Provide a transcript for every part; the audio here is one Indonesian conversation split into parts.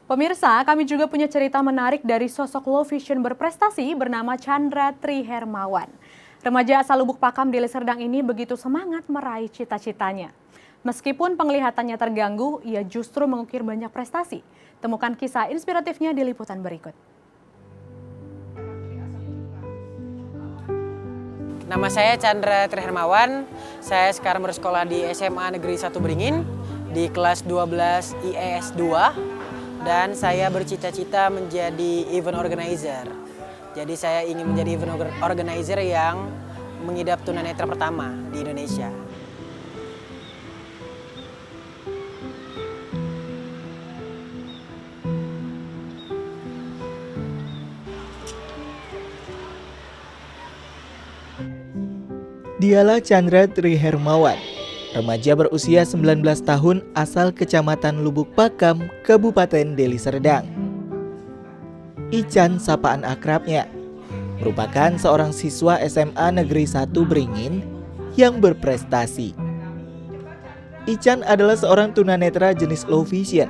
Pemirsa, kami juga punya cerita menarik dari sosok low vision berprestasi bernama Chandra Tri Hermawan. Remaja asal Lubuk Pakam Deli Serdang ini begitu semangat meraih cita-citanya. Meskipun penglihatannya terganggu, ia justru mengukir banyak prestasi. Temukan kisah inspiratifnya di liputan berikut. Nama saya Chandra Tri Hermawan. Saya sekarang bersekolah di SMA Negeri 1 Beringin di kelas 12 IES 2 dan saya bercita-cita menjadi event organizer. Jadi saya ingin menjadi event organizer yang mengidap tunanetra pertama di Indonesia. Dialah Chandra Tri Hermawan, remaja berusia 19 tahun asal Kecamatan Lubuk Pakam, Kabupaten Deli Serdang. Ican sapaan akrabnya, merupakan seorang siswa SMA Negeri 1 Beringin yang berprestasi. Ican adalah seorang tunanetra jenis low vision,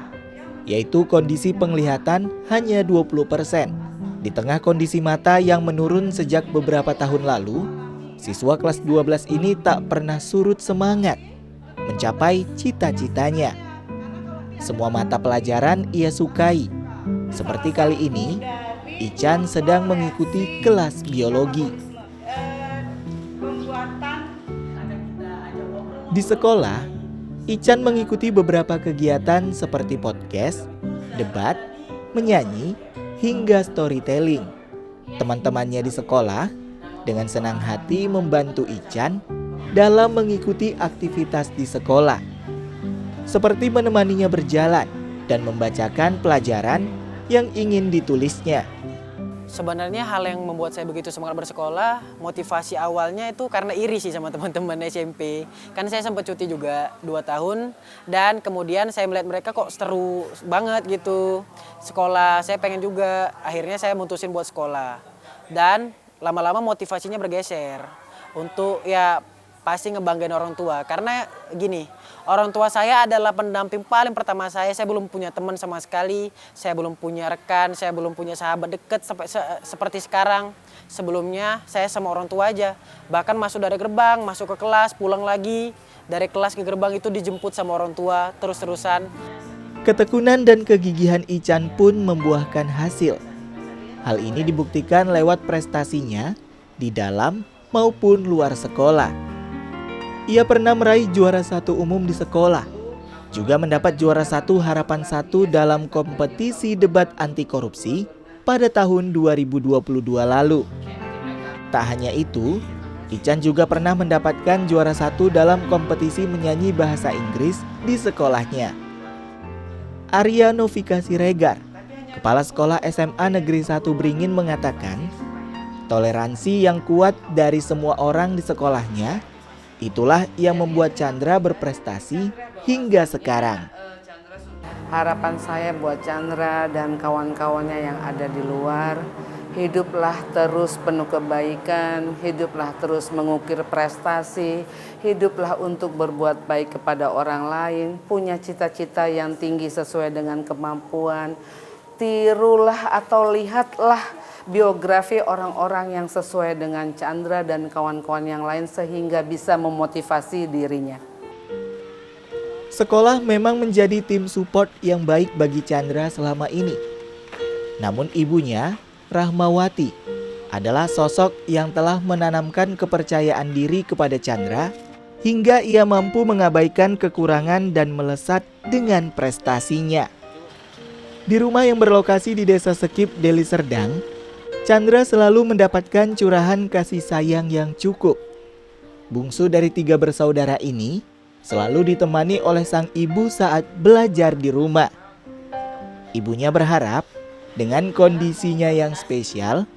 yaitu kondisi penglihatan hanya 20%. Di tengah kondisi mata yang menurun sejak beberapa tahun lalu, siswa kelas 12 ini tak pernah surut semangat mencapai cita-citanya. Semua mata pelajaran ia sukai. Seperti kali ini, Ican sedang mengikuti kelas biologi. Di sekolah, Ican mengikuti beberapa kegiatan seperti podcast, debat, menyanyi, hingga storytelling. Teman-temannya di sekolah dengan senang hati membantu Ican dalam mengikuti aktivitas di sekolah, seperti menemaninya berjalan dan membacakan pelajaran yang ingin ditulisnya. Sebenarnya hal yang membuat saya begitu semangat bersekolah, motivasi awalnya itu karena iri sih sama teman-teman SMP. Kan saya sempat cuti juga 2 tahun dan kemudian saya melihat mereka kok seru banget gitu. Sekolah, saya pengen juga, akhirnya saya mutusin buat sekolah. Dan lama-lama motivasinya bergeser untuk ya pasti ngebanggain orang tua. Karena gini, orang tua saya adalah pendamping paling pertama saya. Saya belum punya teman sama sekali, saya belum punya rekan, saya belum punya sahabat dekat seperti sekarang. Sebelumnya saya sama orang tua aja. Bahkan masuk dari gerbang, masuk ke kelas, pulang lagi. Dari kelas ke gerbang itu dijemput sama orang tua terus-terusan. Ketekunan dan kegigihan Ican pun membuahkan hasil. Hal ini dibuktikan lewat prestasinya di dalam maupun luar sekolah. Ia pernah meraih juara 1 umum di sekolah, juga mendapat juara 1 harapan 1 dalam kompetisi debat anti korupsi pada tahun 2022 lalu. Tak hanya itu, Ican juga pernah mendapatkan juara 1 dalam kompetisi menyanyi bahasa Inggris di sekolahnya. Arya Novika Siregar, Kepala Sekolah SMA Negeri 1 Beringin mengatakan, toleransi yang kuat dari semua orang di sekolahnya, itulah yang membuat Chandra berprestasi hingga sekarang. Harapan saya buat Chandra dan kawan-kawannya yang ada di luar, hiduplah terus penuh kebaikan, hiduplah terus mengukir prestasi, hiduplah untuk berbuat baik kepada orang lain, punya cita-cita yang tinggi sesuai dengan kemampuan. Tirulah atau lihatlah biografi orang-orang yang sesuai dengan Chandra dan kawan-kawan yang lain sehingga bisa memotivasi dirinya. Sekolah memang menjadi tim support yang baik bagi Chandra selama ini. Namun ibunya, Rahmawati, adalah sosok yang telah menanamkan kepercayaan diri kepada Chandra hingga ia mampu mengabaikan kekurangan dan melesat dengan prestasinya. Di rumah yang berlokasi di Desa Sekip, Deli Serdang, Chandra selalu mendapatkan curahan kasih sayang yang cukup. Bungsu dari 3 bersaudara ini selalu ditemani oleh sang ibu saat belajar di rumah. Ibunya berharap dengan kondisinya yang spesial,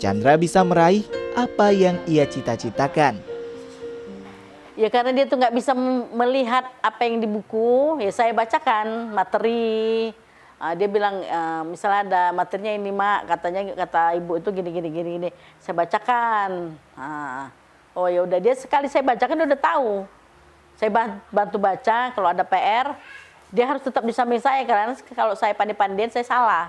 Chandra bisa meraih apa yang ia cita-citakan. Ya karena dia tuh nggak bisa melihat apa yang di buku, ya saya bacakan materi. Dia bilang misalnya ada materinya ini mak, kata ibu itu gini. Saya bacakan. Oh ya udah, dia sekali saya bacakan dia udah tahu. Saya bantu baca, kalau ada PR Dia harus tetap di samping saya karena kalau saya pandai-pandaian saya salah.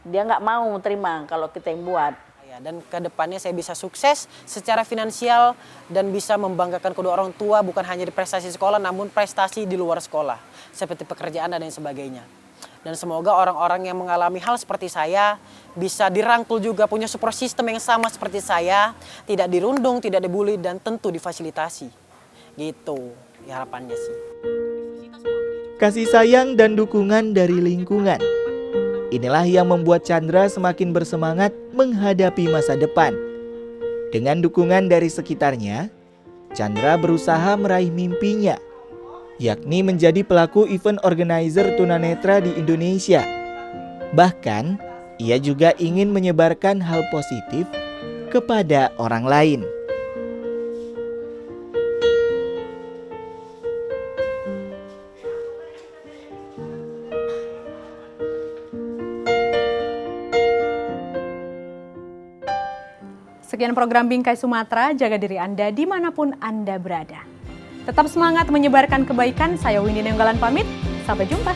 Dia nggak mau terima kalau kita yang buat. Ya, dan kedepannya saya bisa sukses secara finansial dan bisa membanggakan kedua orang tua bukan hanya di prestasi sekolah namun prestasi di luar sekolah seperti pekerjaan dan lain sebagainya. Dan semoga orang-orang yang mengalami hal seperti saya bisa dirangkul juga punya support system yang sama seperti saya, tidak dirundung, tidak dibully dan tentu difasilitasi. Gitu ya harapannya sih. Kasih sayang dan dukungan dari lingkungan. Inilah yang membuat Chandra semakin bersemangat menghadapi masa depan. Dengan dukungan dari sekitarnya, Chandra berusaha meraih mimpinya, yakni menjadi pelaku event organizer tunanetra di Indonesia. Bahkan, ia juga ingin menyebarkan hal positif kepada orang lain. Sekian program Bingkai Sumatera, jaga diri Anda dimanapun Anda berada. Tetap semangat menyebarkan kebaikan, saya Windy Nenggalan pamit, sampai jumpa.